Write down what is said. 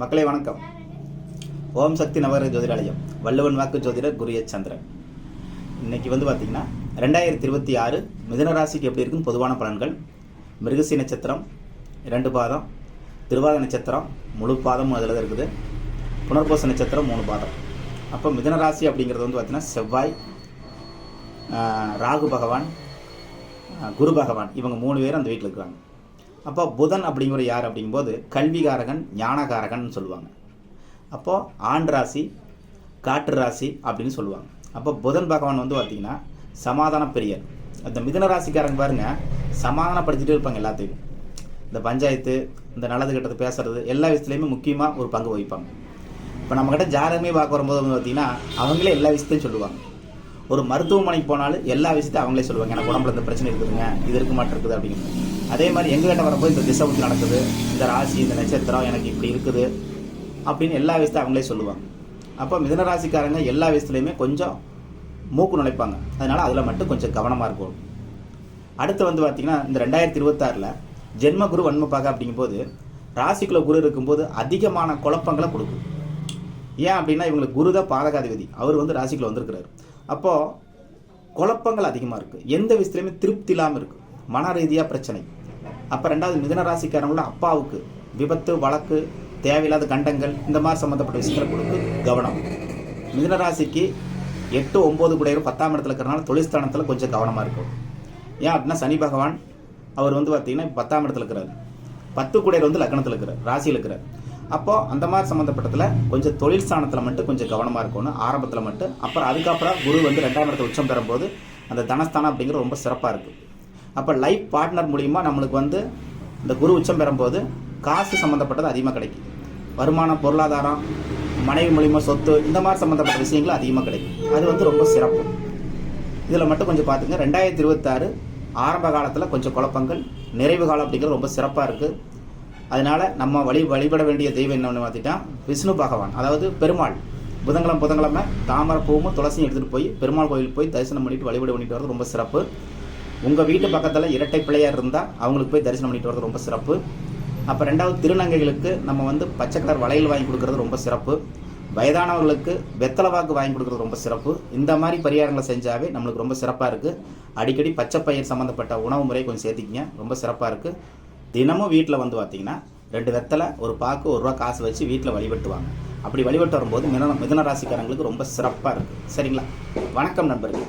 மக்களே வணக்கம். ஓம் சக்தி நவகிரக ஜோதிடாலயம் வள்ளுவன் வாக்கு ஜோதிடர் குரு எச். சந்திரன். இன்னைக்கு பார்த்தீங்கன்னா 2026 மிதுன ராசிக்கு எப்படி இருக்குன்னு பொதுவான பலன்கள். மிருகசி நட்சத்திரம் 2 பாதம், திருவாத நட்சத்திரம் முழு பாதமும் அதில் தான் இருக்குது, புனர்பூச நட்சத்திரம் 3 பாதம். அப்போ மிதுன ராசி அப்படிங்கிறது பார்த்தீங்கன்னா செவ்வாய், ராகு பகவான், குரு பகவான், இவங்க 3 பேரும் அந்த வீட்டில் இருக்கிறாங்க. அப்போ புதன் அப்படிங்கிற யார் அப்படிங்கும்போது கல்விகாரகன், ஞானகாரகன் சொல்லுவாங்க. அப்போது ஆண் ராசி, காற்று ராசி அப்படின்னு சொல்லுவாங்க. அப்போ புதன் பகவான் பார்த்திங்கன்னா சமாதான பிரியர். அந்த மிதுன ராசிக்காரங்க பாருங்கள், சமாதானப்படுத்திகிட்டே இருப்பாங்க எல்லாத்தையும். இந்த பஞ்சாயத்து, இந்த நல்லது கெட்டது பேசுறது எல்லா விஷயத்துலையுமே முக்கியமாக ஒரு பங்கு வகிப்பாங்க. இப்போ நம்மக்கிட்ட ஜாதகமே பார்க்க வரும்போது பார்த்திங்கன்னா அவங்களே எல்லா விஷயத்தையும் சொல்லுவாங்க. ஒரு மருத்துவமனைக்கு போனாலும் எல்லா விஷயத்தையும் அவங்களே சொல்லுவாங்க. எனக்கு உடம்புல இந்த பிரச்சனை இருக்குதுங்க, இது இருக்க மாட்டேருக்குது அப்படிங்கிறது. அதே மாதிரி எங்ககிட்ட வரும்போது இந்த திசை ஊற்றி நடக்குது, இந்த ராசி, இந்த நட்சத்திரம் எனக்கு இப்படி இருக்குது அப்படின்னு எல்லா விஷயத்தையும் அவங்களே சொல்லுவாங்க. அப்போ மிதுன ராசிக்காரங்க எல்லா விஷயத்துலையுமே கொஞ்சம் மூக்கு நுழைப்பாங்க. அதனால் அதில் மட்டும் கொஞ்சம் கவனமாக இருக்கும். அடுத்து பார்த்திங்கன்னா இந்த 2026 ஜென்ம குரு வன்மப்பாக அப்படிங்கும்போது ராசிக்குள்ள குரு இருக்கும்போது அதிகமான குழப்பங்களை கொடுக்கும். ஏன் அப்படின்னா இவங்களுக்கு குரு தான் பாதகாதிபதி, அவர் ராசிக்குள்ள வந்திருக்கிறார். அப்போது குழப்பங்கள் அதிகமாக இருக்குது, எந்த விஷயத்துலையுமே திருப்தி இல்லாமல் இருக்குது, மன ரீதியாக பிரச்சனை. அப்போ 2வது மிதுன ராசிக்காரங்களோட அப்பாவுக்கு விபத்து, வழக்கு, தேவையில்லாத கண்டங்கள், இந்த மாதிரி சம்மந்தப்பட்ட விஷயங்களை கொடுத்து கவனம். மிதுன ராசிக்கு 8, 9 கூட 10ஆம் இடத்துல இருக்கிறனால தொழில்ஸ்தானத்தில் கொஞ்சம் கவனமாக இருக்கும். ஏன் அப்படின்னா சனி பகவான் அவர் பார்த்திங்கன்னா 10ஆம் இடத்துல இருக்கிறார், 10 கூட லக்னத்தில் இருக்கிறார், ராசியில் இருக்கிறார். அப்போது அந்த மாதிரி சம்மந்தப்பட்டதில் கொஞ்சம் தொழில் ஸ்தானத்தில் மட்டும் கொஞ்சம் கவனமாக இருக்கணும் ஆரம்பத்தில் மட்டும். அப்புறம் அதுக்கப்புறம் குரு 2ஆம் இடத்துல உச்சம் பெறும்போது அந்த தனஸ்தானம் அப்படிங்கிறது ரொம்ப சிறப்பாக இருக்குது. அப்போ லைஃப் பார்ட்னர் மூலிமா நம்மளுக்கு இந்த குரு உச்சம் பெறும்போது காசு சம்மந்தப்பட்டது அதிகமாக கிடைக்கும். வருமானம், பொருளாதாரம், மனைவி மூலிமா சொத்து, இந்த மாதிரி சம்மந்தப்பட்ட விஷயங்கள் அதிகமாக கிடைக்கும். அது ரொம்ப சிறப்பு. இதில் மட்டும் கொஞ்சம் பார்த்துங்க. 2026 ஆரம்ப காலத்தில் கொஞ்சம் குழப்பங்கள், நிறைவு காலம் அப்படிங்கிறது ரொம்ப சிறப்பாக இருக்குது. அதனால் நம்ம வழிபட வேண்டிய தெய்வம் என்னன்னு பார்த்துட்டா விஷ்ணு பகவான், அதாவது பெருமாள். புதன்கிழமை தாமரை பூவும் துளசியும் எடுத்துகிட்டு போய் பெருமாள் கோயிலுக்கு போய் தரிசனம் பண்ணிட்டு வழிபட பண்ணிட்டு வரது ரொம்ப சிறப்பு. உங்கள் வீட்டு பக்கத்தில் இரட்டை பிள்ளையார் இருந்தால் அவங்களுக்கு போய் தரிசனம் பண்ணிட்டு வரது ரொம்ப சிறப்பு. அப்போ 2வது திருநங்கைகளுக்கு நம்ம பச்சை கலர் வளையல் வாங்கி கொடுக்கறது ரொம்ப சிறப்பு. வயதானவர்களுக்கு வெத்தலை வாக்கு வாங்கி கொடுக்கறது ரொம்ப சிறப்பு. இந்த மாதிரி பரிகாரங்களை செஞ்சாவே நம்மளுக்கு ரொம்ப சிறப்பாக இருக்குது. அடிக்கடி பச்சை பயிர் சம்மந்தப்பட்ட உணவு முறையை கொஞ்சம் சேர்த்திக்கிங்க, ரொம்ப சிறப்பாக இருக்குது. தினமும் வீட்டில் பார்த்தீங்கன்னா 2 வெத்தலை, ஒரு பாக்கு, ₹1 காசு வச்சு வீட்டில் வழிபட்டுவாங்க. அப்படி வழிபட்டு வரும்போது மிதுன ராசிக்காரங்களுக்கு ரொம்ப சிறப்பாக இருக்குது. சரிங்களா? வணக்கம் நண்பர்கள்.